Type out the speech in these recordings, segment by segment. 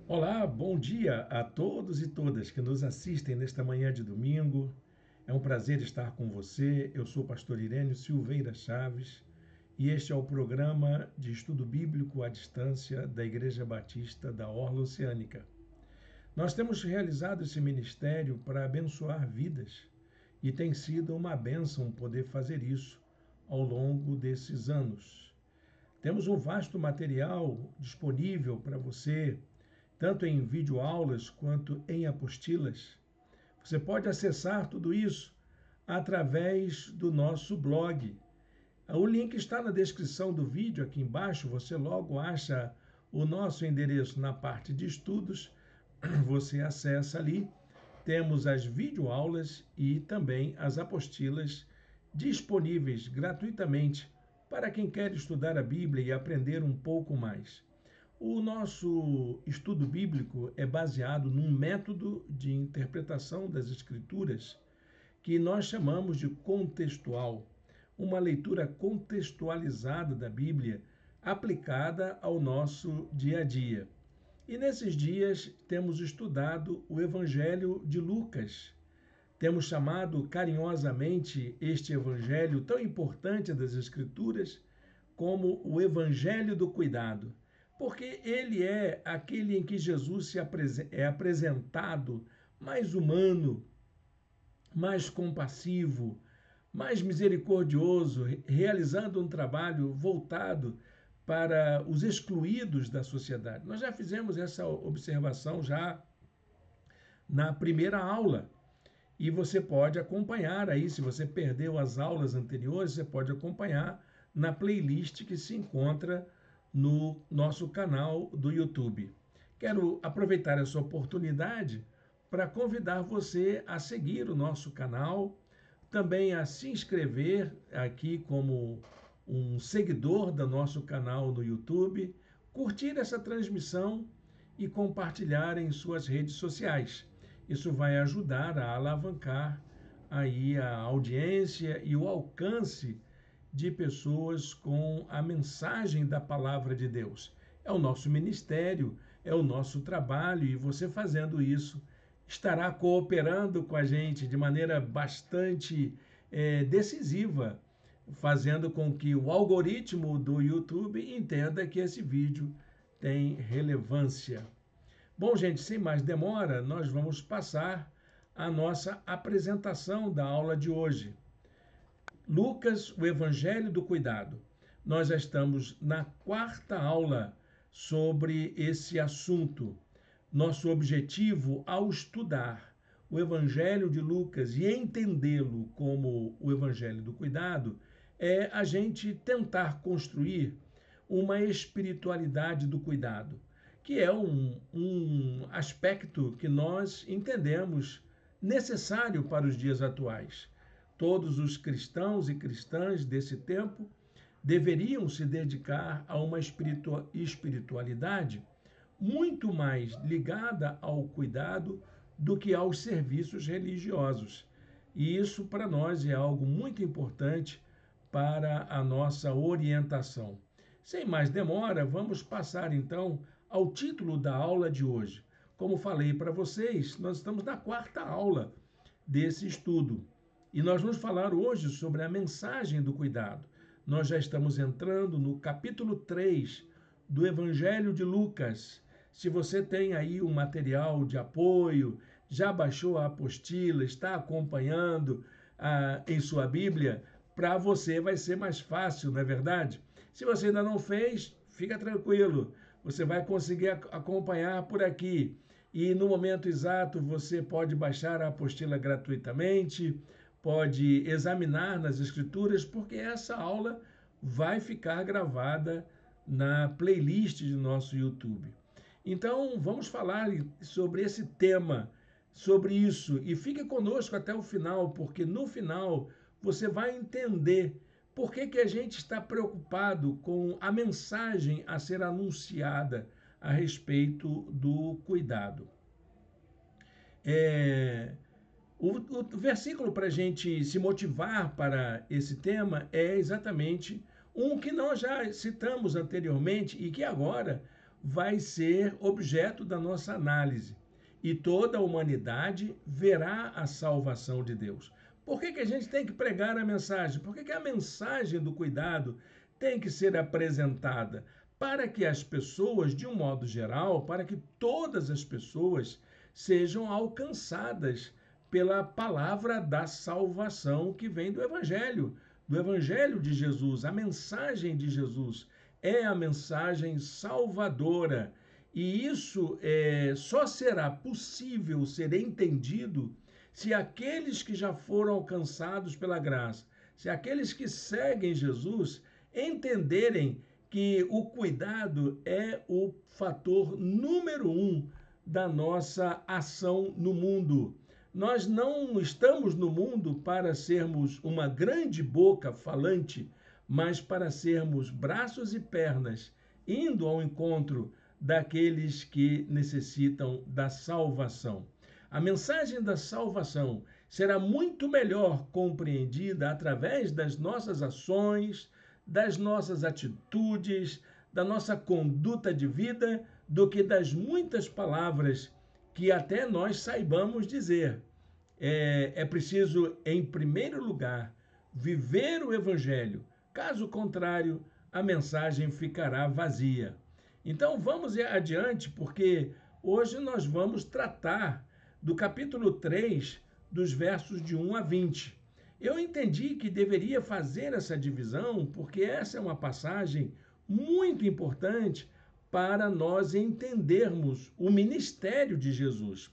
Olá, bom dia a todos e todas que nos assistem nesta manhã de domingo. É um prazer estar com você. Eu sou o pastor Irênio Silveira Chaves e este é o programa de estudo bíblico à distância da Igreja Batista da Orla Oceânica. Nós temos realizado esse ministério para abençoar vidas e tem sido uma bênção poder fazer isso ao longo desses anos. Temos um vasto material disponível para você tanto em videoaulas quanto em apostilas. Você pode acessar tudo isso através do nosso blog. O link está na descrição do vídeo aqui embaixo. Você logo acha o nosso endereço na parte de estudos. Você acessa ali. Temos as videoaulas e também as apostilas disponíveis gratuitamente para quem quer estudar a Bíblia e aprender um pouco mais. O nosso estudo bíblico é baseado num método de interpretação das Escrituras que nós chamamos de contextual, uma leitura contextualizada da Bíblia aplicada ao nosso dia a dia. E nesses dias temos estudado o Evangelho de Lucas. Temos chamado carinhosamente este evangelho tão importante das Escrituras como o Evangelho do Cuidado, porque ele é aquele em que Jesus é apresentado mais humano, mais compassivo, mais misericordioso, realizando um trabalho voltado para os excluídos da sociedade. Nós já fizemos essa observação já na primeira aula. E você pode acompanhar aí, se você perdeu as aulas anteriores, você pode acompanhar na playlist que se encontra no nosso canal do YouTube. Quero aproveitar essa oportunidade para convidar você a seguir o nosso canal, também a se inscrever aqui como um seguidor do nosso canal no YouTube, curtir essa transmissão e compartilhar em suas redes sociais. Isso vai ajudar a alavancar aí a audiência e o alcance de pessoas com a mensagem da palavra de Deus. É o nosso ministério, é o nosso trabalho, e você fazendo isso estará cooperando com a gente de maneira bastante decisiva, fazendo com que o algoritmo do YouTube entenda que esse vídeo tem relevância. Bom, gente, sem mais demora, nós vamos passar a nossa apresentação da aula de hoje. Lucas, o Evangelho do Cuidado. Nós já estamos na quarta aula sobre esse assunto. Nosso objetivo ao estudar o Evangelho de Lucas e entendê-lo como o Evangelho do Cuidado é a gente tentar construir uma espiritualidade do cuidado, que é um aspecto que nós entendemos necessário para os dias atuais. Todos os cristãos e cristãs desse tempo deveriam se dedicar a uma espiritualidade muito mais ligada ao cuidado do que aos serviços religiosos. E isso, para nós, é algo muito importante para a nossa orientação. Sem mais demora, vamos passar então ao título da aula de hoje. Como falei para vocês, nós estamos na quarta aula desse estudo e nós vamos falar hoje sobre a mensagem do cuidado. Nós já estamos entrando no capítulo 3 do Evangelho de Lucas. Se você tem aí um material de apoio, já baixou a apostila, está acompanhando em sua Bíblia, para você vai ser mais fácil, não é verdade? Se você ainda não fez, fica tranquilo, você vai conseguir acompanhar por aqui. E no momento exato você pode baixar a apostila gratuitamente, pode examinar nas escrituras, porque essa aula vai ficar gravada na playlist do nosso YouTube. Então, vamos falar sobre esse tema, sobre isso, e fique conosco até o final, porque no final você vai entender por que a gente está preocupado com a mensagem a ser anunciada a respeito do cuidado. O versículo para a gente se motivar para esse tema é exatamente um que nós já citamos anteriormente e que agora vai ser objeto da nossa análise. E toda a humanidade verá a salvação de Deus. Por que a gente tem que pregar a mensagem? Por que a mensagem do cuidado tem que ser apresentada? Para que as pessoas, de um modo geral, para que todas as pessoas sejam alcançadas pela palavra da salvação que vem do Evangelho de Jesus. A mensagem de Jesus é a mensagem salvadora. E isso só será possível ser entendido se aqueles que já foram alcançados pela graça, se aqueles que seguem Jesus entenderem que o cuidado é o fator número 1 da nossa ação no mundo. Nós não estamos no mundo para sermos uma grande boca falante, mas para sermos braços e pernas, indo ao encontro daqueles que necessitam da salvação. A mensagem da salvação será muito melhor compreendida através das nossas ações, das nossas atitudes, da nossa conduta de vida, do que das muitas palavras que até nós saibamos dizer. É preciso, em primeiro lugar, viver o Evangelho. Caso contrário, a mensagem ficará vazia. Então vamos adiante, porque hoje nós vamos tratar do capítulo 3, dos versos de 1 a 20. Eu entendi que deveria fazer essa divisão, porque essa é uma passagem muito importante para nós entendermos o ministério de Jesus.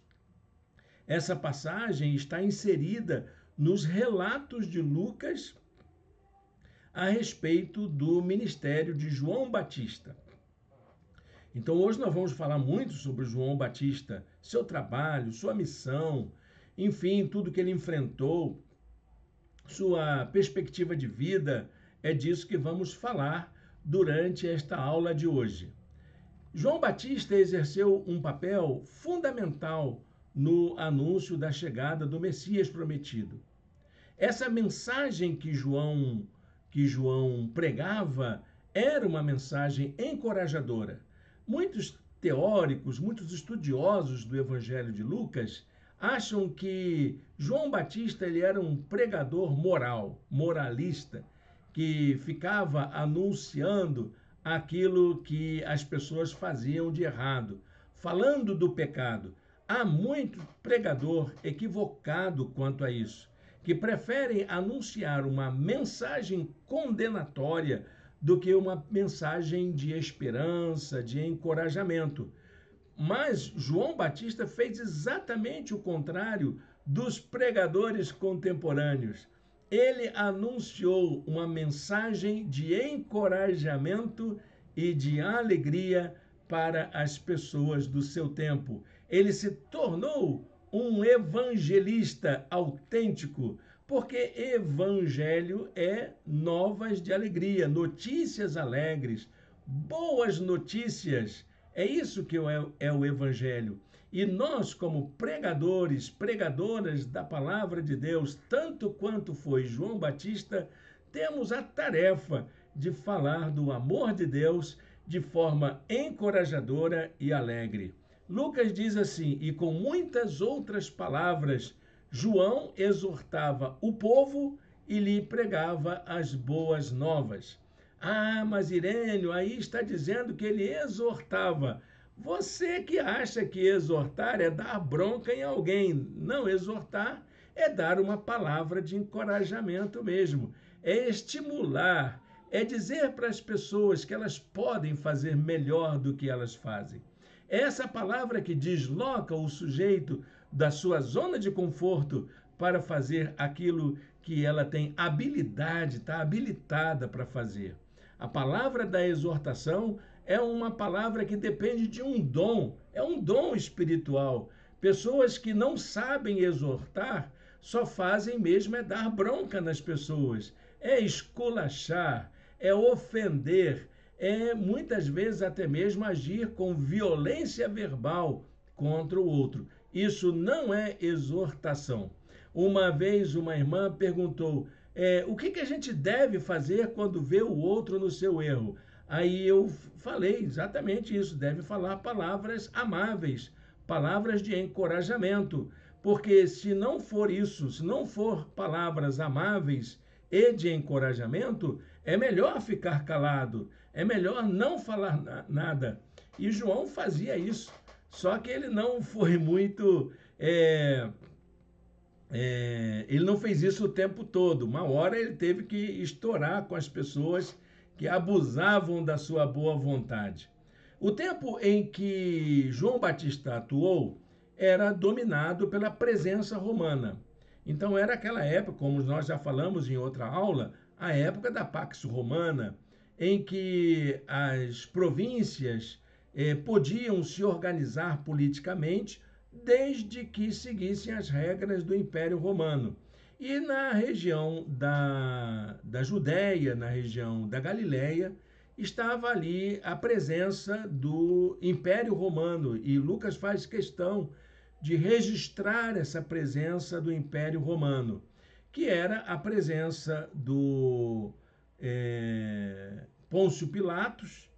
Essa passagem está inserida nos relatos de Lucas a respeito do ministério de João Batista. Então, hoje nós vamos falar muito sobre João Batista, seu trabalho, sua missão, enfim, tudo que ele enfrentou, sua perspectiva de vida. É disso que vamos falar durante esta aula de hoje. João Batista exerceu um papel fundamental no anúncio da chegada do Messias prometido. Essa mensagem que João pregava era uma mensagem encorajadora. Muitos teóricos, muitos estudiosos do Evangelho de Lucas acham que João Batista ele era um pregador moralista, que ficava anunciando aquilo que as pessoas faziam de errado, falando do pecado. Há muito pregador equivocado quanto a isso, que preferem anunciar uma mensagem condenatória do que uma mensagem de esperança, de encorajamento. Mas João Batista fez exatamente o contrário dos pregadores contemporâneos. Ele anunciou uma mensagem de encorajamento e de alegria para as pessoas do seu tempo. Ele se tornou um evangelista autêntico, porque evangelho é novas de alegria, notícias alegres, boas notícias. É isso que é o evangelho. E nós, como pregadores, pregadoras da palavra de Deus, tanto quanto foi João Batista, temos a tarefa de falar do amor de Deus de forma encorajadora e alegre. Lucas diz assim: e com muitas outras palavras, João exortava o povo e lhe pregava as boas novas. Ah, mas Irênio, aí está dizendo que ele exortava. Você que acha que exortar é dar bronca em alguém. Não, exortar é dar uma palavra de encorajamento mesmo. É estimular, é dizer para as pessoas que elas podem fazer melhor do que elas fazem. É essa palavra que desloca o sujeito da sua zona de conforto para fazer aquilo que ela tem habilidade, está habilitada para fazer. A palavra da exortação é uma palavra que depende de um dom, é um dom espiritual. Pessoas que não sabem exortar só fazem mesmo é dar bronca nas pessoas, é esculachar, é ofender, é muitas vezes até mesmo agir com violência verbal contra o outro. Isso não é exortação. Uma vez uma irmã perguntou: o que a gente deve fazer quando vê o outro no seu erro? Aí eu falei exatamente isso, deve falar palavras amáveis, palavras de encorajamento, porque se não for isso, se não for palavras amáveis e de encorajamento, é melhor ficar calado, é melhor não falar nada. E João fazia isso, só que ele não foi muito. Ele não fez isso o tempo todo. Uma hora ele teve que estourar com as pessoas que abusavam da sua boa vontade. O tempo em que João Batista atuou era dominado pela presença romana. Então era aquela época, como nós já falamos em outra aula, a época da Pax Romana, em que as províncias podiam se organizar politicamente desde que seguissem as regras do Império Romano. E na região da Judéia, na região da Galiléia, estava ali a presença do Império Romano. E Lucas faz questão de registrar essa presença do Império Romano, que era a presença do Pôncio Pilatos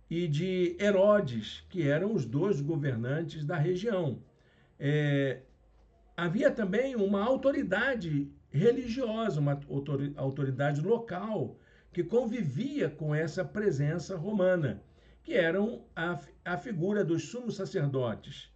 e de Herodes, que eram os dois governantes da região. Havia também uma autoridade religiosa, uma autoridade local, que convivia com essa presença romana, que eram a figura dos sumos sacerdotes.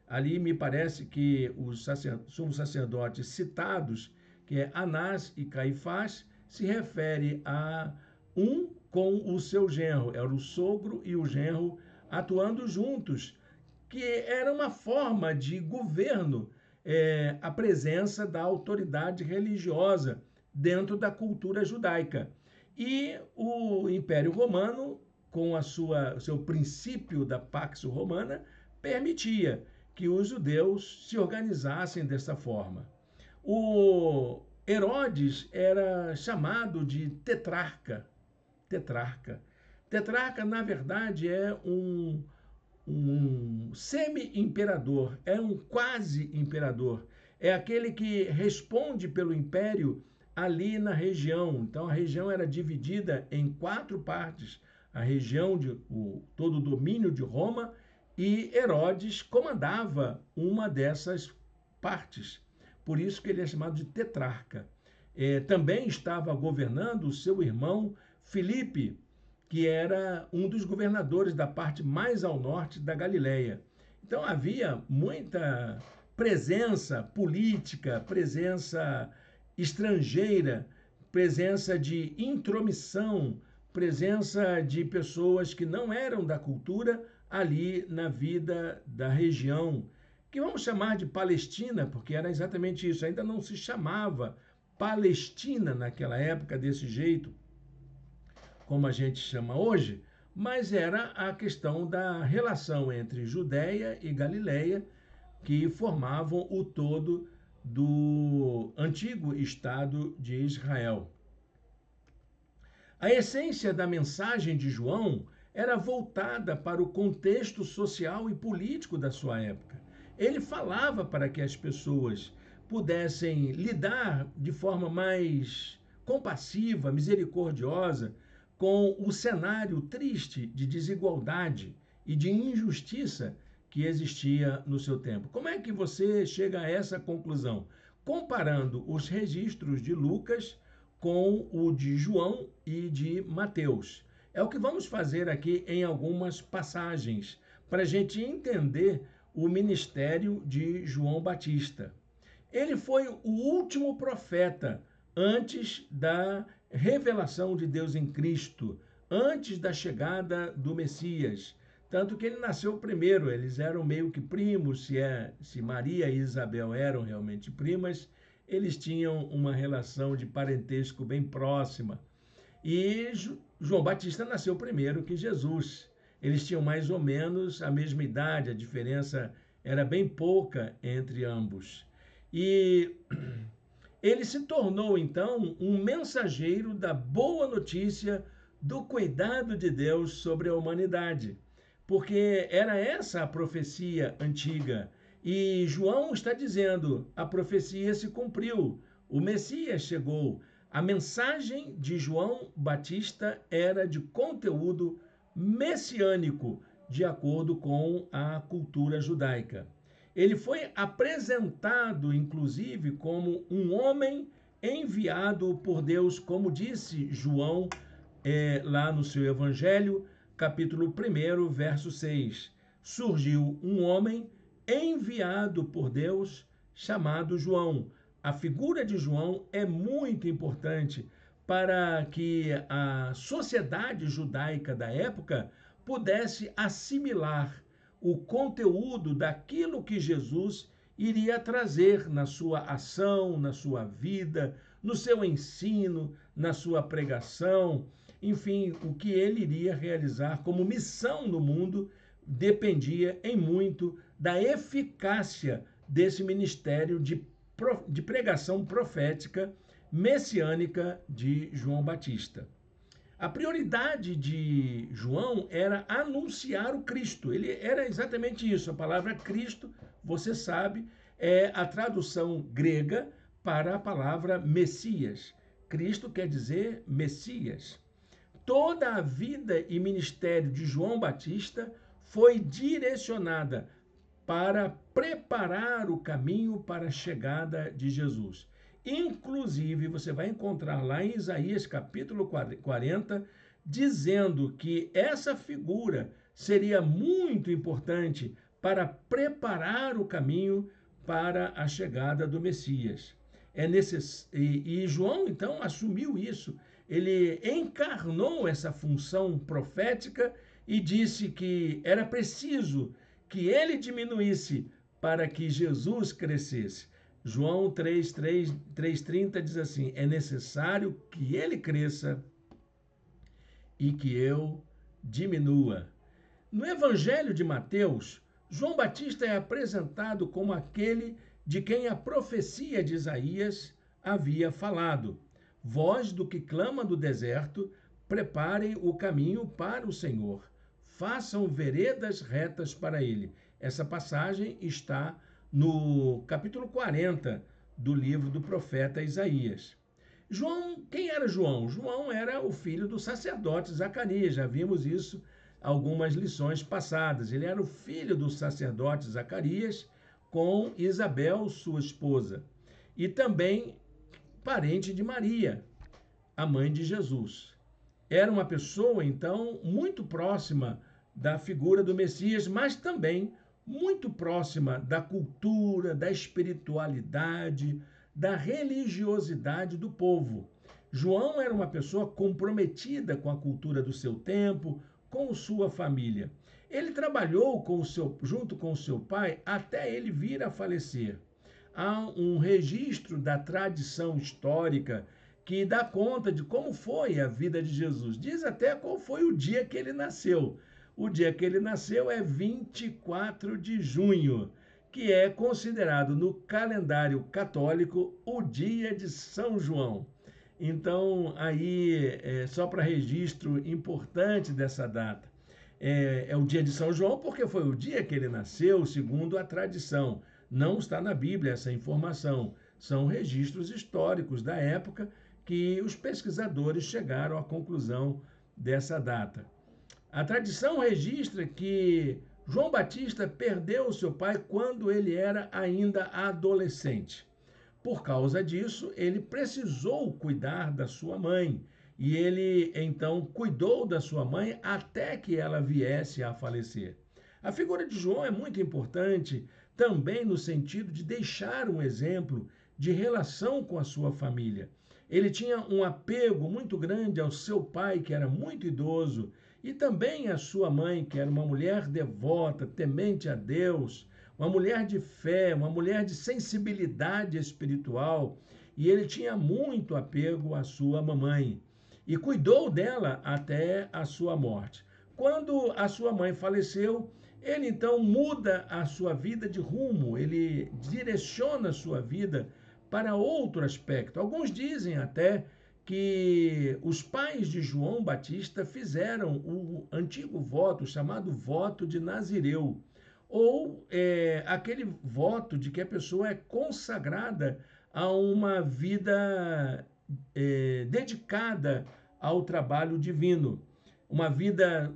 Ali me parece que os sumos sacerdotes citados, que é Anás e Caifás, se refere a um com o seu genro, era o sogro e o genro atuando juntos, que era uma forma de governo, a presença da autoridade religiosa dentro da cultura judaica. E o Império Romano, com o seu princípio da Pax Romana, permitia que os judeus se organizassem dessa forma. O Herodes era chamado de tetrarca. Tetrarca. Tetrarca, na verdade, é um semi-imperador, é um quase-imperador. É aquele que responde pelo império ali na região. Então, a região era dividida em 4 partes. A região todo o domínio de Roma, e Herodes comandava uma dessas partes. Por isso que ele é chamado de tetrarca. Também estava governando o seu irmão Filipe, que era um dos governadores da parte mais ao norte da Galileia. Então havia muita presença política, presença estrangeira, presença de intromissão, presença de pessoas que não eram da cultura ali na vida da região, que vamos chamar de Palestina, porque era exatamente isso, ainda não se chamava Palestina naquela época desse jeito, como a gente chama hoje, mas era a questão da relação entre Judéia e Galiléia, que formavam o todo do antigo Estado de Israel. A essência da mensagem de João era voltada para o contexto social e político da sua época. Ele falava para que as pessoas pudessem lidar de forma mais compassiva, misericordiosa, com o cenário triste de desigualdade e de injustiça que existia no seu tempo. Como é que você chega a essa conclusão? Comparando os registros de Lucas com o de João e de Mateus. É o que vamos fazer aqui em algumas passagens, para a gente entender o ministério de João Batista. Ele foi o último profeta antes da revelação de Deus em Cristo, antes da chegada do Messias. Tanto que ele nasceu primeiro, eles eram meio que primos, se Maria e Isabel eram realmente primas, eles tinham uma relação de parentesco bem próxima. E João Batista nasceu primeiro que Jesus. Eles tinham mais ou menos a mesma idade, a diferença era bem pouca entre ambos. E ele se tornou, então, um mensageiro da boa notícia do cuidado de Deus sobre a humanidade, porque era essa a profecia antiga. E João está dizendo: a profecia se cumpriu, o Messias chegou. A mensagem de João Batista era de conteúdo messiânico, de acordo com a cultura judaica. Ele foi apresentado, inclusive, como um homem enviado por Deus, como disse João lá no seu Evangelho, capítulo 1, verso 6. Surgiu um homem enviado por Deus, chamado João. A figura de João é muito importante para que a sociedade judaica da época pudesse assimilar o conteúdo daquilo que Jesus iria trazer na sua ação, na sua vida, no seu ensino, na sua pregação, enfim, o que ele iria realizar como missão no mundo dependia em muito da eficácia desse ministério de pregação profética messiânica de João Batista. A prioridade de João era anunciar o Cristo. Ele era exatamente isso. A palavra Cristo, você sabe, é a tradução grega para a palavra Messias. Cristo quer dizer Messias. Toda a vida e ministério de João Batista foi direcionada para preparar o caminho para a chegada de Jesus. Inclusive, você vai encontrar lá em Isaías capítulo 40, dizendo que essa figura seria muito importante para preparar o caminho para a chegada do Messias. E João, então, assumiu isso. Ele encarnou essa função profética e disse que era preciso que ele diminuísse para que Jesus crescesse. João 3:30 diz assim: é necessário que ele cresça e que eu diminua. No Evangelho de Mateus, João Batista é apresentado como aquele de quem a profecia de Isaías havia falado. Voz do que clama do deserto, preparem o caminho para o Senhor. Façam veredas retas para ele. Essa passagem está no capítulo 40 do livro do profeta Isaías. João, quem era João? João era o filho do sacerdote Zacarias, já vimos isso algumas lições passadas. Ele era o filho do sacerdote Zacarias com Isabel, sua esposa, e também parente de Maria, a mãe de Jesus. Era uma pessoa, então, muito próxima da figura do Messias, mas também muito próxima da cultura, da espiritualidade, da religiosidade do povo. João era uma pessoa comprometida com a cultura do seu tempo, com sua família. Ele trabalhou junto com o seu pai até ele vir a falecer. Há um registro da tradição histórica que dá conta de como foi a vida de Jesus. Diz até qual foi o dia que ele nasceu. O dia que ele nasceu é 24 de junho, que é considerado no calendário católico o dia de São João. Então, aí, só para registro importante dessa data, é o dia de São João porque foi o dia que ele nasceu, segundo a tradição. Não está na Bíblia essa informação. São registros históricos da época que os pesquisadores chegaram à conclusão dessa data. A tradição registra que João Batista perdeu seu pai quando ele era ainda adolescente. Por causa disso, ele precisou cuidar da sua mãe. E ele, então, cuidou da sua mãe até que ela viesse a falecer. A figura de João é muito importante também no sentido de deixar um exemplo de relação com a sua família. Ele tinha um apego muito grande ao seu pai, que era muito idoso, e também a sua mãe, que era uma mulher devota, temente a Deus, uma mulher de fé, uma mulher de sensibilidade espiritual, e ele tinha muito apego à sua mamãe e cuidou dela até a sua morte. Quando a sua mãe faleceu, ele então muda a sua vida de rumo, ele direciona a sua vida para outro aspecto. Alguns dizem até que os pais de João Batista fizeram o antigo voto, chamado voto de Nazireu, ou aquele voto de que a pessoa é consagrada a uma vida dedicada ao trabalho divino, uma vida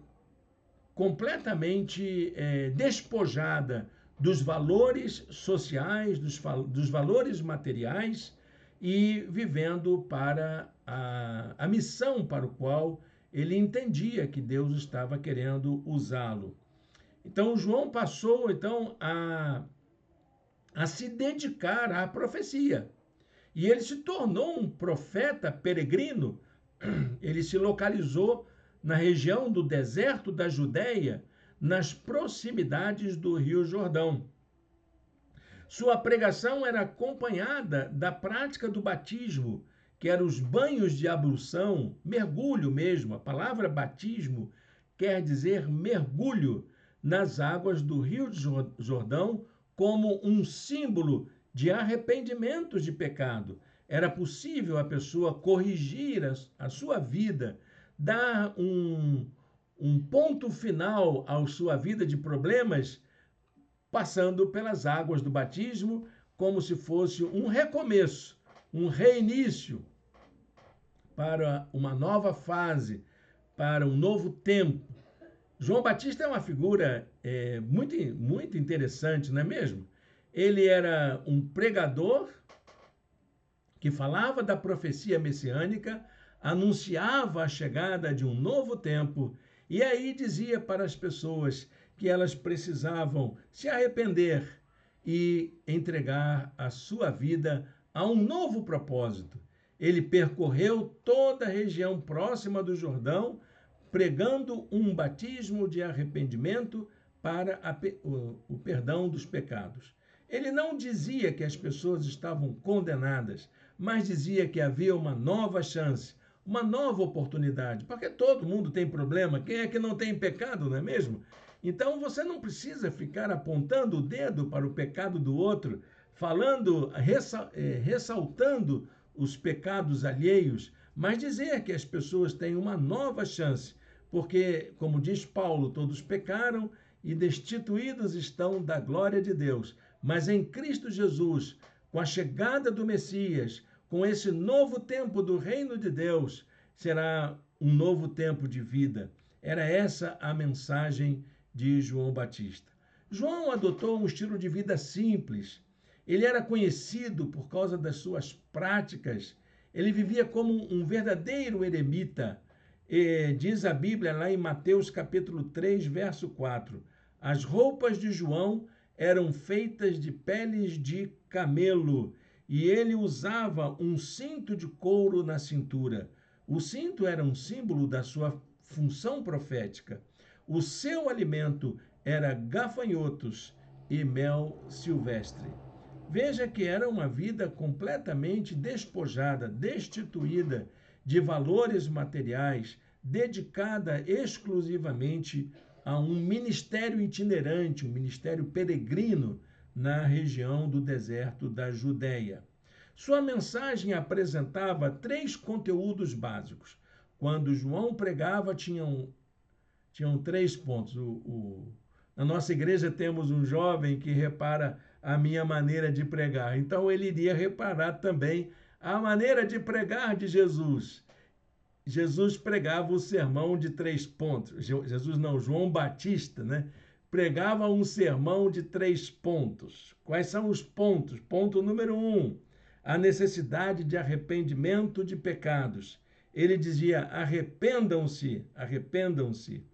completamente despojada dos valores sociais, dos valores materiais e vivendo para a missão para o qual ele entendia que Deus estava querendo usá-lo. Então, João passou a se dedicar à profecia. E ele se tornou um profeta peregrino. Ele se localizou na região do deserto da Judéia, nas proximidades do Rio Jordão. Sua pregação era acompanhada da prática do batismo, que eram os banhos de ablução, mergulho mesmo. A palavra batismo quer dizer mergulho nas águas do Rio Jordão, como um símbolo de arrependimento de pecado. Era possível a pessoa corrigir a sua vida, dar um ponto final à sua vida de problemas, passando pelas águas do batismo, como se fosse um recomeço, um reinício para uma nova fase, para um novo tempo. João Batista é uma figura muito interessante, não é mesmo? Ele era um pregador que falava da profecia messiânica, anunciava a chegada de um novo tempo e aí dizia para as pessoas que elas precisavam se arrepender e entregar a sua vida a um novo propósito. Ele percorreu toda a região próxima do Jordão, pregando um batismo de arrependimento para o perdão dos pecados. Ele não dizia que as pessoas estavam condenadas, mas dizia que havia uma nova chance, uma nova oportunidade, porque todo mundo tem problema. Quem é que não tem pecado, não é mesmo? Então você não precisa ficar apontando o dedo para o pecado do outro, ressaltando os pecados alheios, mas dizer que as pessoas têm uma nova chance, porque, como diz Paulo, todos pecaram e destituídos estão da glória de Deus. Mas em Cristo Jesus, com a chegada do Messias, com esse novo tempo do reino de Deus, será um novo tempo de vida. Era essa a mensagem de João Batista. João adotou um estilo de vida simples. Ele era conhecido por causa das suas práticas. Ele vivia como um verdadeiro eremita. Diz a Bíblia lá em Mateus capítulo 3, verso 4. As roupas de João eram feitas de peles de camelo e ele usava um cinto de couro na cintura. O cinto era um símbolo da sua função profética. O seu alimento era gafanhotos e mel silvestre. Veja que era uma vida completamente despojada, destituída de valores materiais, dedicada exclusivamente a um ministério itinerante, um ministério peregrino na região do deserto da Judéia. Sua mensagem apresentava 3 conteúdos básicos. Quando João pregava, tinham 3 pontos. Na nossa igreja temos um jovem que repara a minha maneira de pregar. Então ele iria reparar também a maneira de pregar de Jesus. Jesus pregava o sermão de 3 pontos. João Batista, né? Pregava um sermão de 3 pontos. Quais são os pontos? Ponto número 1, a necessidade de arrependimento de pecados. Ele dizia, arrependam-se, arrependam-se.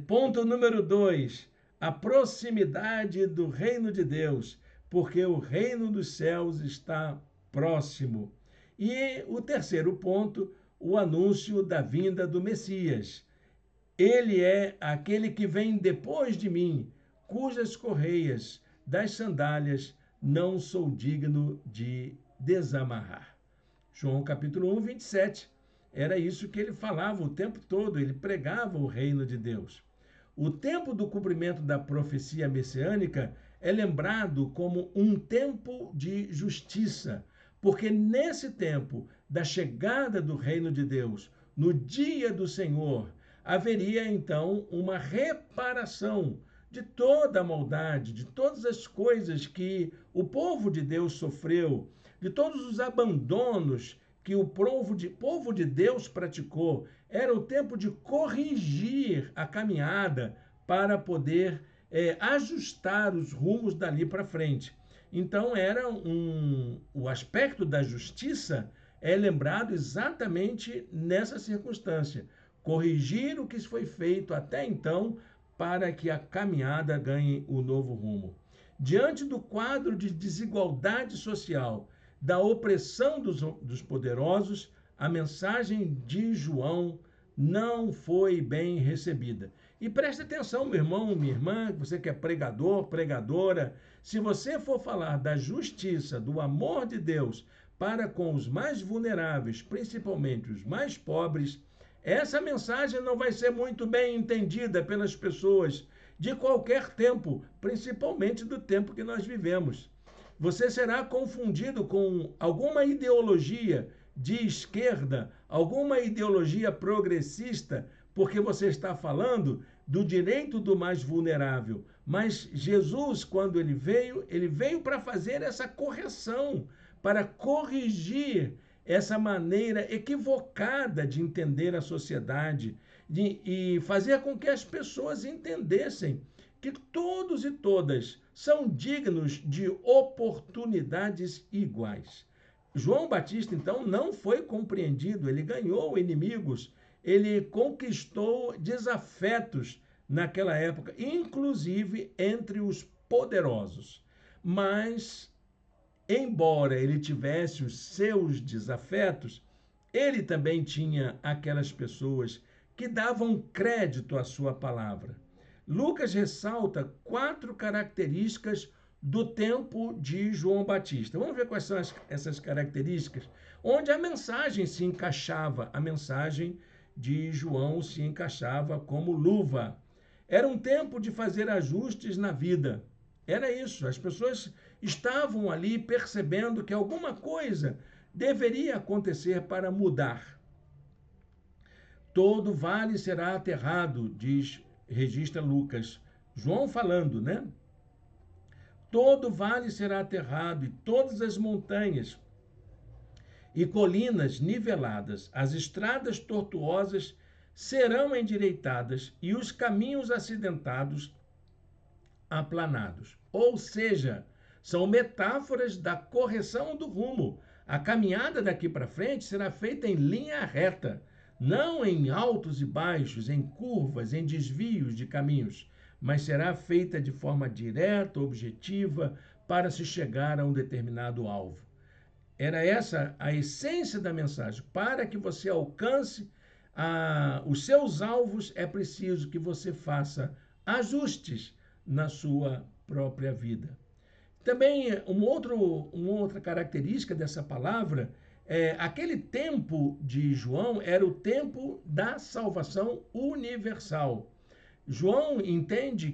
Ponto número 2, a proximidade do reino de Deus, porque o reino dos céus está próximo. E o terceiro ponto, o anúncio da vinda do Messias. Ele é aquele que vem depois de mim, cujas correias das sandálias não sou digno de desamarrar. João capítulo 1, 27. Era isso que ele falava o tempo todo, ele pregava o reino de Deus. O tempo do cumprimento da profecia messiânica é lembrado como um tempo de justiça, porque nesse tempo da chegada do reino de Deus, no dia do Senhor, haveria então uma reparação de toda a maldade, de todas as coisas que o povo de Deus sofreu, de todos os abandonos que o povo de Deus praticou. Era o tempo de corrigir a caminhada para poder ajustar os rumos dali para frente. Então, o aspecto da justiça é lembrado exatamente nessa circunstância. Corrigir o que foi feito até então para que a caminhada ganhe o novo rumo. Diante do quadro de desigualdade social, da opressão dos poderosos, a mensagem de João não foi bem recebida. E preste atenção, meu irmão, minha irmã, você que é pregador, pregadora, se você for falar da justiça, do amor de Deus para com os mais vulneráveis, principalmente os mais pobres, essa mensagem não vai ser muito bem entendida pelas pessoas de qualquer tempo, principalmente do tempo que nós vivemos. Você será confundido com alguma ideologia de esquerda, alguma ideologia progressista, porque você está falando do direito do mais vulnerável. Mas Jesus, quando ele veio para fazer essa correção, para corrigir essa maneira equivocada de entender a sociedade e fazer com que as pessoas entendessem que todos e todas são dignos de oportunidades iguais. João Batista, então, não foi compreendido, ele ganhou inimigos, ele conquistou desafetos naquela época, inclusive entre os poderosos. Mas, embora ele tivesse os seus desafetos, ele também tinha aquelas pessoas que davam crédito à sua palavra. Lucas ressalta 4 características do tempo de João Batista. Vamos ver quais são essas características, onde a mensagem se encaixava, a mensagem de João se encaixava como luva. Era um tempo de fazer ajustes na vida. Era isso, as pessoas estavam ali percebendo que alguma coisa deveria acontecer para mudar. Todo vale será aterrado, registra Lucas. João falando, né? Todo vale será aterrado e todas as montanhas e colinas niveladas, as estradas tortuosas serão endireitadas e os caminhos acidentados aplanados. Ou seja, são metáforas da correção do rumo. A caminhada daqui para frente será feita em linha reta, não em altos e baixos, em curvas, em desvios de caminhos, mas será feita de forma direta, objetiva, para se chegar a um determinado alvo. Era essa a essência da mensagem. Para que você alcance os seus alvos, é preciso que você faça ajustes na sua própria vida. Também, uma outra característica dessa palavra aquele tempo de João era o tempo da salvação universal. João entende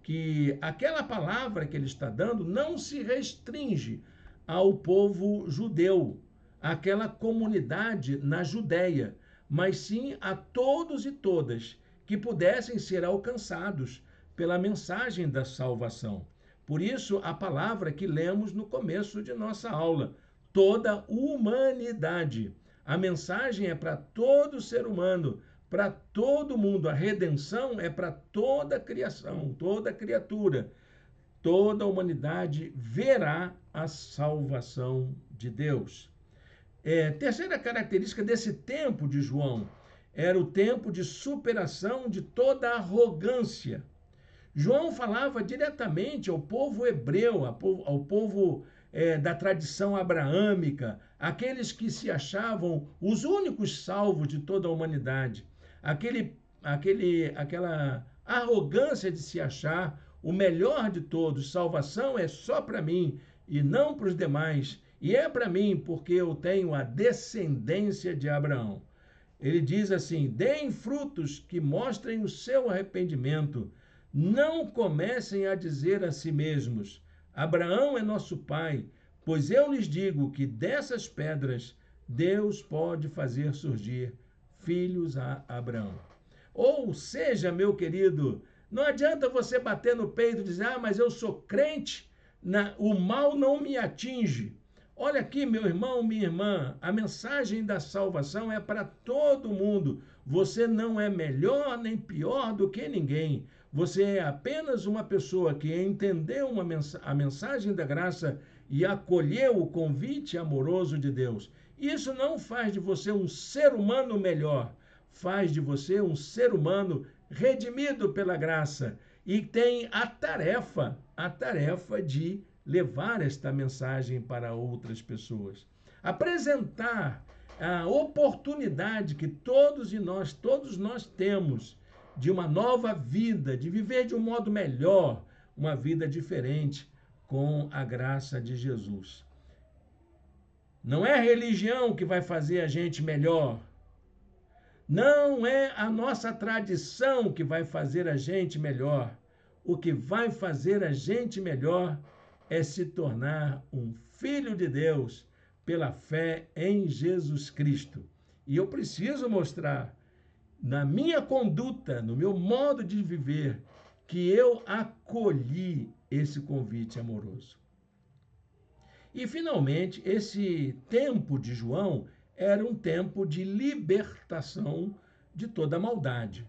que aquela palavra que ele está dando não se restringe ao povo judeu, àquela comunidade na Judéia, mas sim a todos e todas que pudessem ser alcançados pela mensagem da salvação. Por isso, a palavra que lemos no começo de nossa aula, toda a humanidade. A mensagem é para todo ser humano, para todo mundo. A redenção é para toda a criação, toda criatura. Toda a humanidade verá a salvação de Deus. Terceira característica desse tempo de João era o tempo de superação de toda arrogância. João falava diretamente ao povo hebreu, ao povo da tradição abraâmica, aqueles que se achavam os únicos salvos de toda a humanidade. Aquela arrogância de se achar o melhor de todos. Salvação é só para mim e não para os demais. E é para mim porque eu tenho a descendência de Abraão. Ele diz assim: deem frutos que mostrem o seu arrependimento. Não comecem a dizer a si mesmos: Abraão é nosso pai, pois eu lhes digo que dessas pedras Deus pode fazer surgir filhos a Abraão. Ou seja, meu querido, não adianta você bater no peito e dizer: mas eu sou crente, o mal não me atinge. Olha aqui, meu irmão, minha irmã, a mensagem da salvação é para todo mundo. Você não é melhor nem pior do que ninguém. Você é apenas uma pessoa que entendeu a mensagem da graça e acolheu o convite amoroso de Deus. Isso não faz de você um ser humano melhor, faz de você um ser humano redimido pela graça e tem a tarefa de levar esta mensagem para outras pessoas. Apresentar a oportunidade que todos nós temos de uma nova vida, de viver de um modo melhor, uma vida diferente com a graça de Jesus. Não é a religião que vai fazer a gente melhor. Não é a nossa tradição que vai fazer a gente melhor. O que vai fazer a gente melhor é se tornar um filho de Deus pela fé em Jesus Cristo. E eu preciso mostrar na minha conduta, no meu modo de viver, que eu acolhi esse convite amoroso. E, finalmente, esse tempo de João era um tempo de libertação de toda a maldade.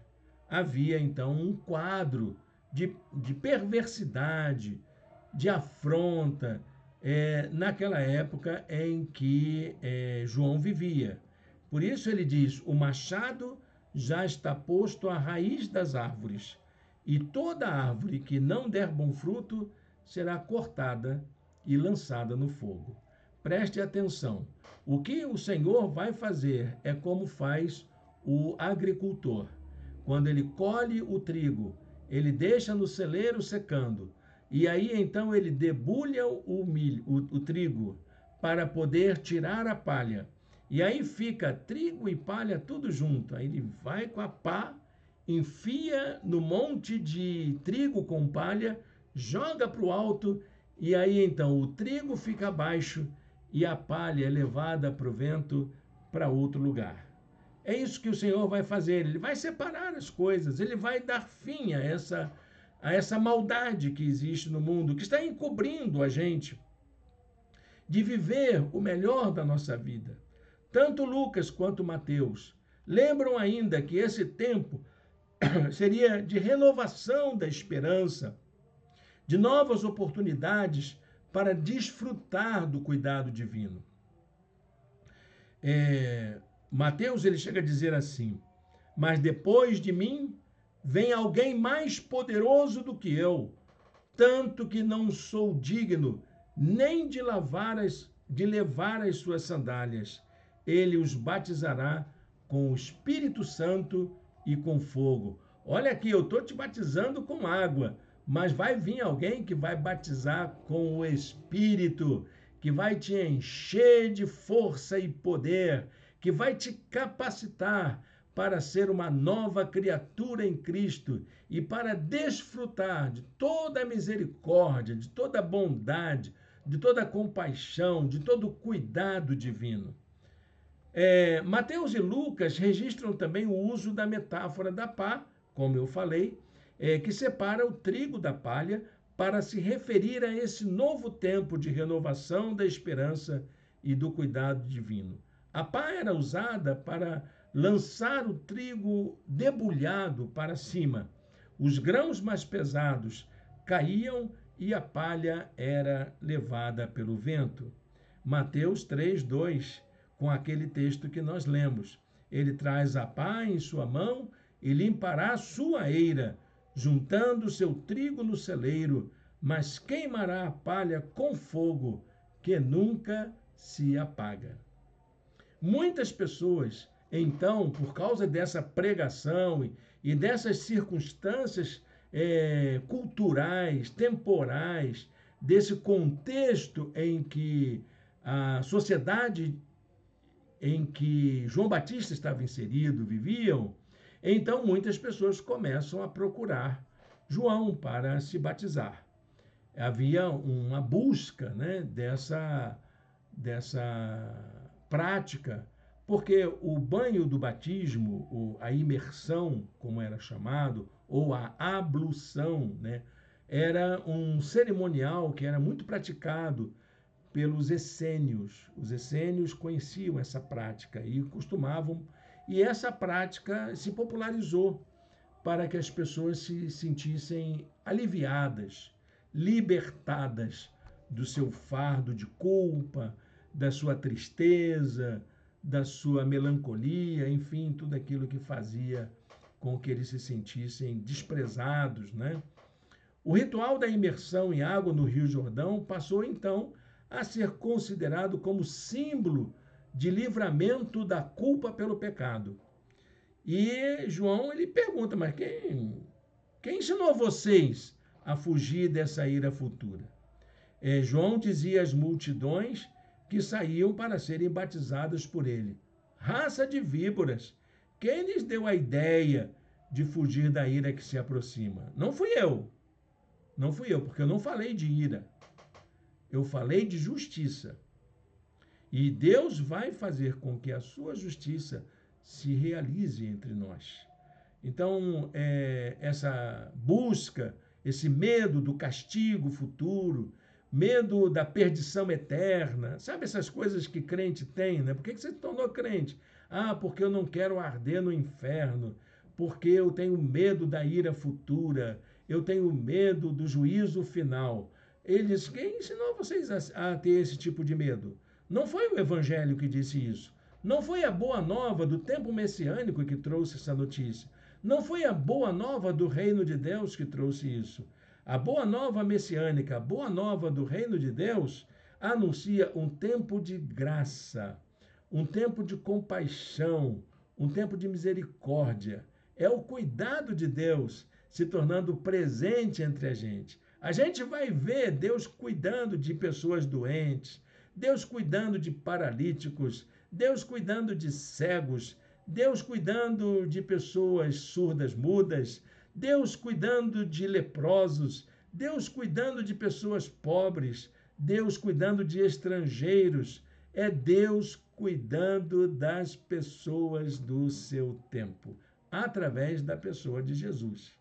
Havia, então, um quadro de perversidade, de afronta, naquela época em que João vivia. Por isso ele diz: o machado já está posto à raiz das árvores, e toda árvore que não der bom fruto será cortada e lançada no fogo. Preste atenção. O que o Senhor vai fazer é como faz o agricultor. Quando ele colhe o trigo, ele deixa no celeiro secando, e aí então ele debulha o trigo para poder tirar a palha. E aí fica trigo e palha tudo junto. Aí ele vai com a pá, enfia no monte de trigo com palha, joga para o alto, e aí então o trigo fica abaixo e a palha é levada para o vento para outro lugar. É isso que o Senhor vai fazer. Ele vai separar as coisas, ele vai dar fim a essa maldade que existe no mundo, que está encobrindo a gente de viver o melhor da nossa vida. Tanto Lucas quanto Mateus lembram ainda que esse tempo seria de renovação da esperança, de novas oportunidades para desfrutar do cuidado divino. Mateus ele chega a dizer assim: mas depois de mim vem alguém mais poderoso do que eu, tanto que não sou digno nem de levar as suas sandálias. Ele os batizará com o Espírito Santo e com fogo. Olha aqui, eu estou te batizando com água, mas vai vir alguém que vai batizar com o Espírito, que vai te encher de força e poder, que vai te capacitar para ser uma nova criatura em Cristo e para desfrutar de toda a misericórdia, de toda a bondade, de toda a compaixão, de todo o cuidado divino. Mateus e Lucas registram também o uso da metáfora da pá, como eu falei, que separa o trigo da palha para se referir a esse novo tempo de renovação da esperança e do cuidado divino. A pá era usada para lançar o trigo debulhado para cima. Os grãos mais pesados caíam e a palha era levada pelo vento. Mateus 3:2, com aquele texto que nós lemos. Ele traz a pá em sua mão e limpará sua eira, juntando seu trigo no celeiro, mas queimará a palha com fogo, que nunca se apaga. Muitas pessoas, então, por causa dessa pregação e dessas circunstâncias culturais, temporais, desse contexto em que a sociedade em que João Batista estava inserido viviam, então muitas pessoas começam a procurar João para se batizar. Havia uma busca, né, dessa prática, porque o banho do batismo, a imersão, como era chamado, ou a ablução, né, era um cerimonial que era muito praticado pelos essênios. Os essênios conheciam essa prática e costumavam, e essa prática se popularizou para que as pessoas se sentissem aliviadas, libertadas do seu fardo de culpa, da sua tristeza, da sua melancolia, enfim, tudo aquilo que fazia com que eles se sentissem desprezados, né? O ritual da imersão em água no Rio Jordão passou então a ser considerado como símbolo de livramento da culpa pelo pecado. E João ele pergunta, mas quem ensinou vocês a fugir dessa ira futura? João dizia às multidões que saíam para serem batizadas por ele. Raça de víboras, quem lhes deu a ideia de fugir da ira que se aproxima? Não fui eu, porque eu não falei de ira. Eu falei de justiça. E Deus vai fazer com que a sua justiça se realize entre nós. Então, essa busca, esse medo do castigo futuro, medo da perdição eterna, sabe essas coisas que crente tem, né? Por que você se tornou crente? Ah, porque eu não quero arder no inferno, porque eu tenho medo da ira futura, eu tenho medo do juízo final. Quem ensinou vocês a ter esse tipo de medo? Não foi o evangelho que disse isso. Não foi a boa nova do tempo messiânico que trouxe essa notícia. Não foi a boa nova do reino de Deus que trouxe isso. A boa nova messiânica, a boa nova do reino de Deus, anuncia um tempo de graça, um tempo de compaixão, um tempo de misericórdia. É o cuidado de Deus se tornando presente entre a gente. A gente vai ver Deus cuidando de pessoas doentes, Deus cuidando de paralíticos, Deus cuidando de cegos, Deus cuidando de pessoas surdas, mudas, Deus cuidando de leprosos, Deus cuidando de pessoas pobres, Deus cuidando de estrangeiros. É Deus cuidando das pessoas do seu tempo, através da pessoa de Jesus.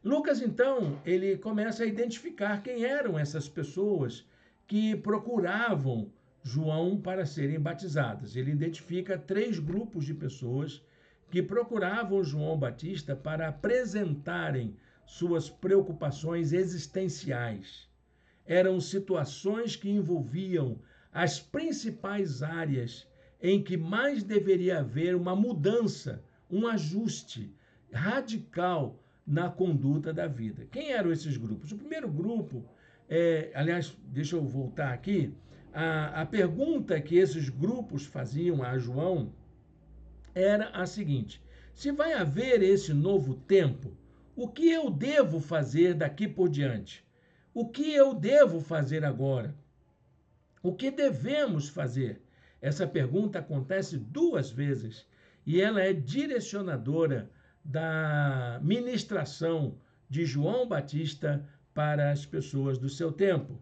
Lucas, então, ele começa a identificar quem eram essas pessoas que procuravam João para serem batizadas. Ele identifica 3 grupos de pessoas que procuravam João Batista para apresentarem suas preocupações existenciais. Eram situações que envolviam as principais áreas em que mais deveria haver uma mudança, um ajuste radical na conduta da vida. Quem eram esses grupos? O primeiro grupo, aliás, deixa eu voltar aqui, a pergunta que esses grupos faziam a João era a seguinte: se vai haver esse novo tempo, o que eu devo fazer daqui por diante? O que eu devo fazer agora? O que devemos fazer? Essa pergunta acontece 2 vezes e ela é direcionadora da ministração de João Batista para as pessoas do seu tempo.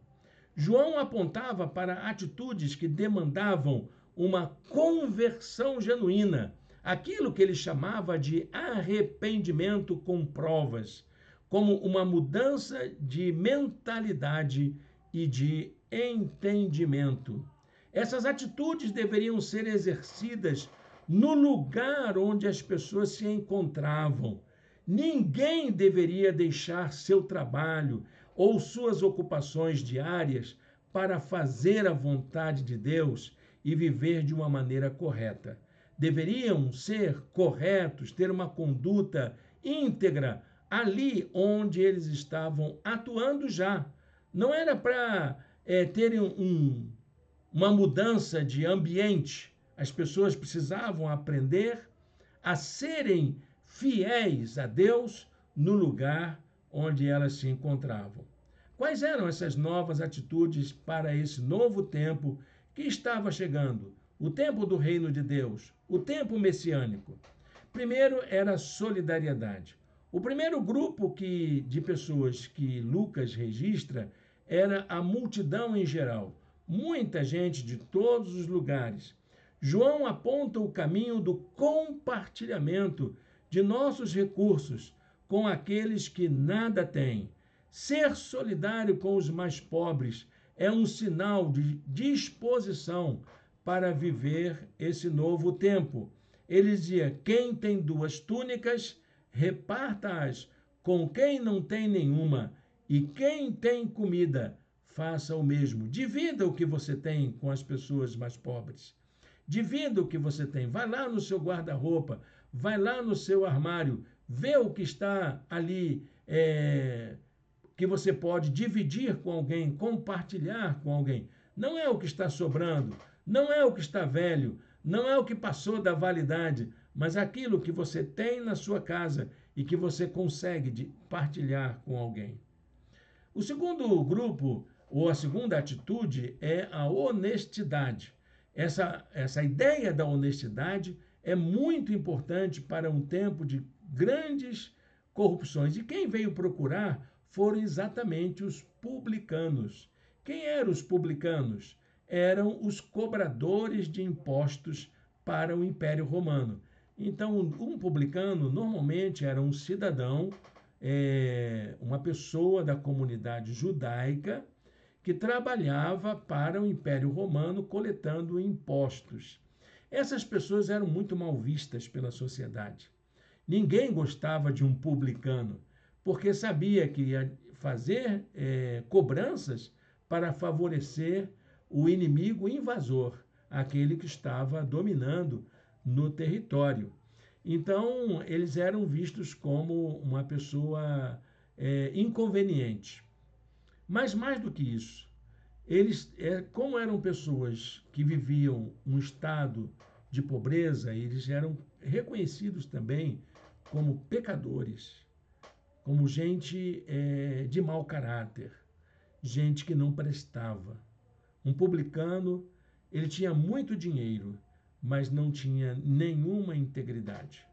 João apontava para atitudes que demandavam uma conversão genuína, aquilo que ele chamava de arrependimento com provas, como uma mudança de mentalidade e de entendimento. Essas atitudes deveriam ser exercidas no lugar onde as pessoas se encontravam. Ninguém deveria deixar seu trabalho ou suas ocupações diárias para fazer a vontade de Deus e viver de uma maneira correta. Deveriam ser corretos, ter uma conduta íntegra ali onde eles estavam atuando já. Não era para terem uma mudança de ambiente. As pessoas precisavam aprender a serem fiéis a Deus no lugar onde elas se encontravam. Quais eram essas novas atitudes para esse novo tempo que estava chegando? O tempo do reino de Deus, o tempo messiânico. Primeiro era a solidariedade. O primeiro grupo de pessoas que Lucas registra era a multidão em geral. Muita gente de todos os lugares. João aponta o caminho do compartilhamento de nossos recursos com aqueles que nada têm. Ser solidário com os mais pobres é um sinal de disposição para viver esse novo tempo. Ele dizia: quem tem 2 túnicas, reparta-as com quem não tem nenhuma, e quem tem comida, faça o mesmo. Divida o que você tem com as pessoas mais pobres. Divida o que você tem. Vai lá no seu guarda-roupa, vai lá no seu armário, vê o que está ali, que você pode dividir com alguém, compartilhar com alguém. Não é o que está sobrando, não é o que está velho, não é o que passou da validade, mas aquilo que você tem na sua casa e que você consegue partilhar com alguém. O segundo grupo, ou a segunda atitude, é a honestidade. Essa ideia da honestidade é muito importante para um tempo de grandes corrupções. E quem veio procurar foram exatamente os publicanos. Quem eram os publicanos? Eram os cobradores de impostos para o Império Romano. Então, um publicano normalmente era um cidadão, uma pessoa da comunidade judaica que trabalhava para o Império Romano coletando impostos. Essas pessoas eram muito mal vistas pela sociedade. Ninguém gostava de um publicano, porque sabia que ia fazer cobranças para favorecer o inimigo invasor, aquele que estava dominando no território. Então, eles eram vistos como uma pessoa inconveniente. Mas mais do que isso, eles, como eram pessoas que viviam um estado de pobreza, eles eram reconhecidos também como pecadores, como gente de mau caráter, gente que não prestava. Um publicano, ele tinha muito dinheiro, mas não tinha nenhuma integridade.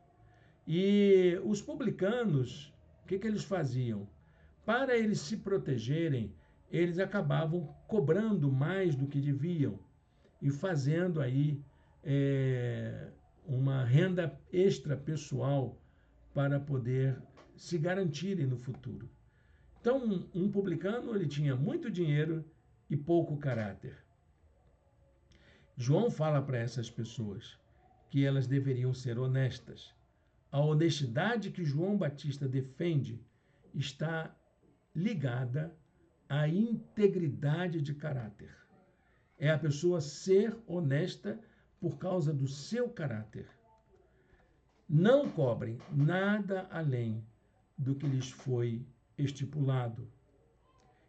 E os publicanos, o que eles faziam? Para eles se protegerem, eles acabavam cobrando mais do que deviam e fazendo aí uma renda extra pessoal para poder se garantirem no futuro. Então, um publicano, ele tinha muito dinheiro e pouco caráter. João fala para essas pessoas que elas deveriam ser honestas. A honestidade que João Batista defende está ligada à integridade de caráter. É a pessoa ser honesta por causa do seu caráter. Não cobrem nada além do que lhes foi estipulado.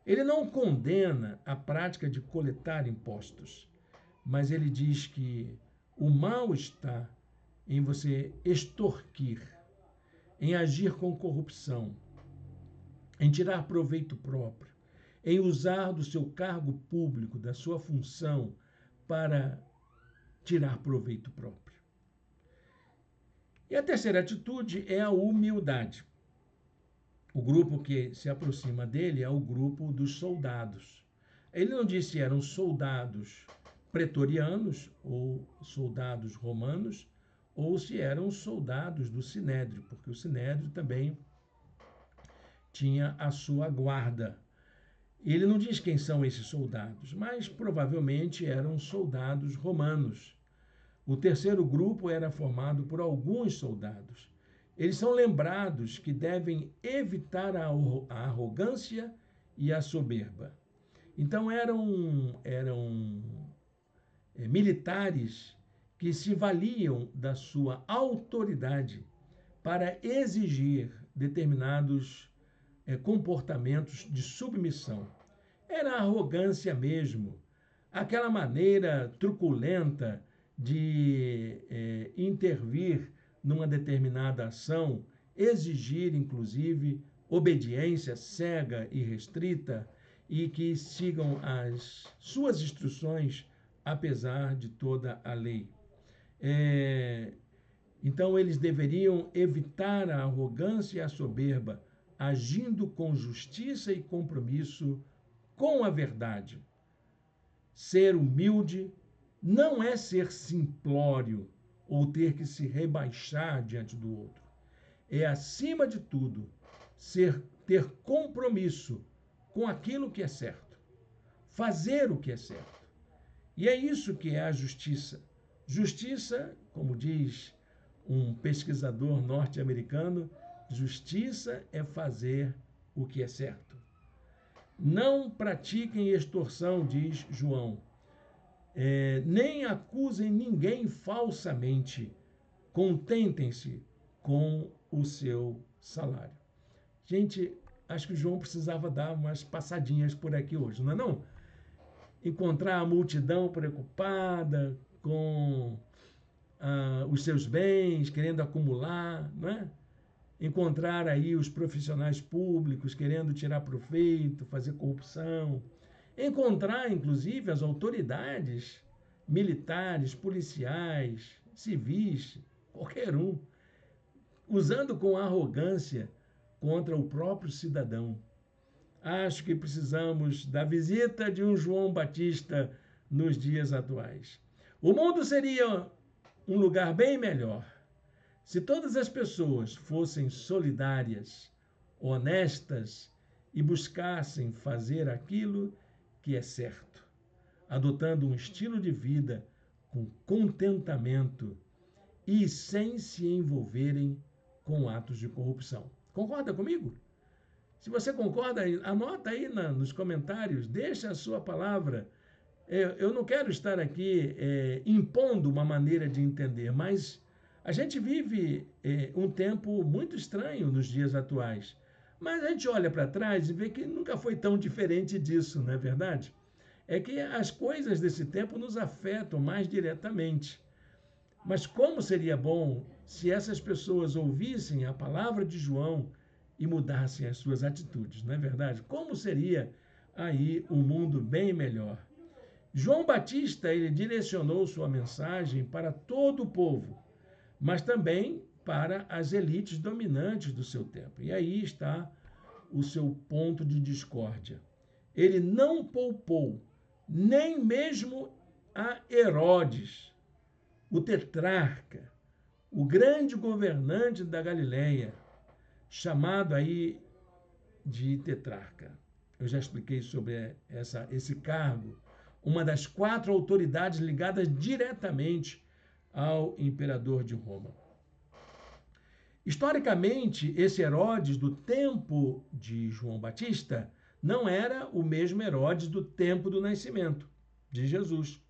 Ele não condena a prática de coletar impostos, mas ele diz que o mal está em você extorquir, em agir com corrupção, em tirar proveito próprio, em usar do seu cargo público, da sua função, para tirar proveito próprio. E a terceira atitude é a humildade. O grupo que se aproxima dele é o grupo dos soldados. Ele não disse se eram soldados pretorianos ou soldados romanos, ou se eram soldados do Sinédrio, porque o Sinédrio também tinha a sua guarda. Ele não diz quem são esses soldados, mas provavelmente eram soldados romanos. O terceiro grupo era formado por alguns soldados. Eles são lembrados que devem evitar a arrogância e a soberba. Então eram militares que se valiam da sua autoridade para exigir determinados comportamentos de submissão. Era arrogância mesmo, aquela maneira truculenta de intervir numa determinada ação, exigir, inclusive, obediência cega e restrita e que sigam as suas instruções, apesar de toda a lei. Então, eles deveriam evitar a arrogância e a soberba, agindo com justiça e compromisso com a verdade. Ser humilde não é ser simplório ou ter que se rebaixar diante do outro. É, acima de tudo, ter compromisso com aquilo que é certo. fazer o que é certo. E é isso que é a justiça. Justiça, como diz um pesquisador norte-americano, justiça é fazer o que é certo. Não pratiquem extorsão, diz João. Nem acusem ninguém falsamente. Contentem-se com o seu salário. Gente, acho que o João precisava dar umas passadinhas por aqui hoje, não é não? Encontrar a multidão preocupada com os seus bens, querendo acumular, não é? Encontrar aí os profissionais públicos querendo tirar proveito, fazer corrupção. Encontrar, inclusive, as autoridades militares, policiais, civis, qualquer um, usando com arrogância contra o próprio cidadão. Acho que precisamos da visita de um João Batista nos dias atuais. O mundo seria um lugar bem melhor se todas as pessoas fossem solidárias, honestas e buscassem fazer aquilo que é certo, adotando um estilo de vida com contentamento e sem se envolverem com atos de corrupção. Concorda comigo? Se você concorda, anota aí nos comentários, deixa a sua palavra. Eu não quero estar aqui impondo uma maneira de entender, mas a gente vive um tempo muito estranho nos dias atuais. Mas a gente olha para trás e vê que nunca foi tão diferente disso, não é verdade? É que as coisas desse tempo nos afetam mais diretamente. Mas como seria bom se essas pessoas ouvissem a palavra de João e mudassem as suas atitudes, não é verdade? Como seria aí um mundo bem melhor? João Batista, ele direcionou sua mensagem para todo o povo, mas também para as elites dominantes do seu tempo. E aí está o seu ponto de discórdia. Ele não poupou nem mesmo a Herodes, o tetrarca, o grande governante da Galileia, chamado aí de tetrarca. Eu já expliquei sobre esse cargo, uma das 4 autoridades ligadas diretamente ao imperador de Roma. Historicamente, esse Herodes do tempo de João Batista não era o mesmo Herodes do tempo do nascimento de Jesus.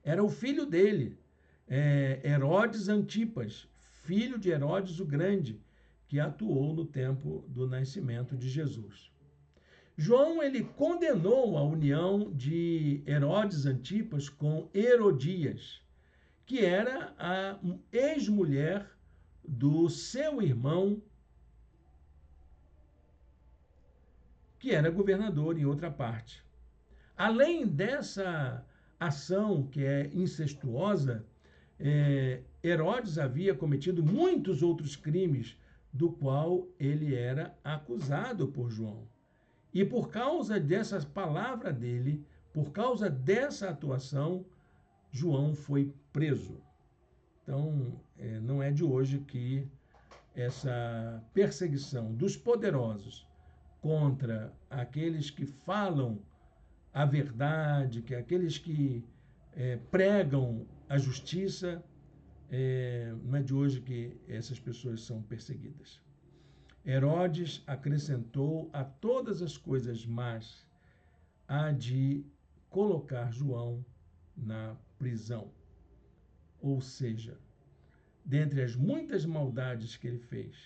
Era o filho dele, Herodes Antipas, filho de Herodes o Grande, que atuou no tempo do nascimento de Jesus. João ele condenou a união de Herodes Antipas com Herodias, que era a ex-mulher do seu irmão, que era governador em outra parte. Além dessa ação que é incestuosa, Herodes havia cometido muitos outros crimes do qual ele era acusado por João. E por causa dessa palavra dele, por causa dessa atuação, João foi preso. Então, não é de hoje que essa perseguição dos poderosos contra aqueles que falam a verdade, que aqueles que pregam a justiça, não é de hoje que essas pessoas são perseguidas. Herodes acrescentou a todas as coisas más a de colocar João na prisão. Ou seja, dentre as muitas maldades que ele fez,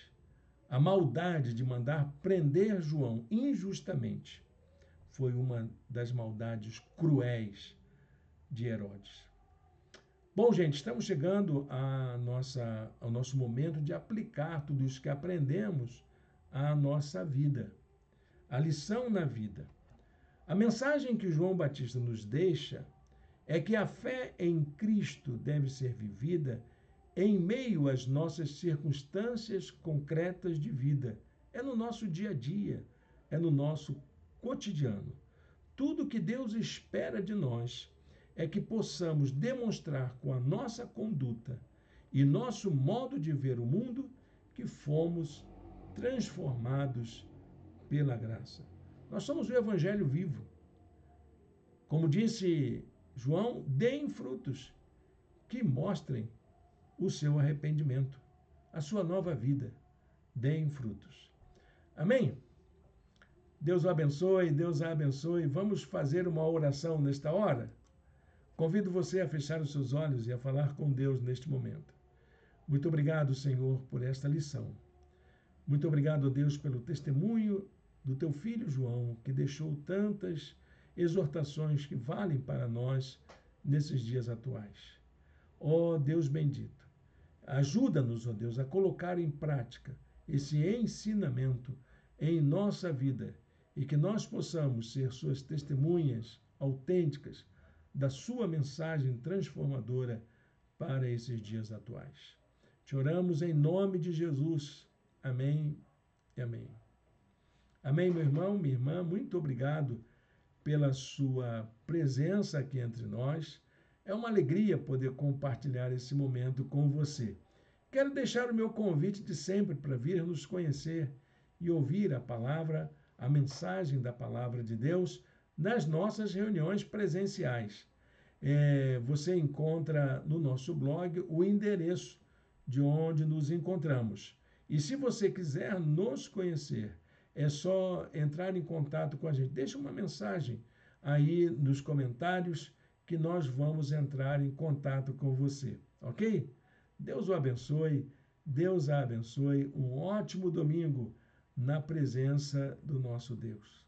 a maldade de mandar prender João injustamente foi uma das maldades cruéis de Herodes. Bom, gente, estamos chegando ao nosso momento de aplicar tudo isso que aprendemos à nossa vida, a lição na vida. A mensagem que João Batista nos deixa é que a fé em Cristo deve ser vivida em meio às nossas circunstâncias concretas de vida. É no nosso dia a dia, é no nosso cotidiano. Tudo que Deus espera de nós é que possamos demonstrar com a nossa conduta e nosso modo de ver o mundo que fomos transformados pela graça. Nós somos o Evangelho vivo. Como disse João, deem frutos que mostrem o seu arrependimento, a sua nova vida. Deem frutos. Amém? Deus o abençoe, Deus a abençoe. Vamos fazer uma oração nesta hora? Convido você a fechar os seus olhos e a falar com Deus neste momento. Muito obrigado, Senhor, por esta lição. Muito obrigado, Deus, pelo testemunho do teu filho João, que deixou tantas exortações que valem para nós nesses dias atuais. Ó Deus bendito, ajuda-nos, ó Deus, a colocar em prática esse ensinamento em nossa vida e que nós possamos ser suas testemunhas autênticas da sua mensagem transformadora para esses dias atuais. Te oramos em nome de Jesus. Amém e amém. Amém, meu irmão, minha irmã, muito obrigado pela sua presença aqui entre nós. É uma alegria poder compartilhar esse momento com você. Quero deixar o meu convite de sempre para vir nos conhecer e ouvir a palavra, a mensagem da palavra de Deus nas nossas reuniões presenciais. Você encontra no nosso blog o endereço de onde nos encontramos. E se você quiser nos conhecer, é só entrar em contato com a gente. Deixa uma mensagem aí nos comentários que nós vamos entrar em contato com você, ok? Deus o abençoe, Deus a abençoe. Um ótimo domingo na presença do nosso Deus.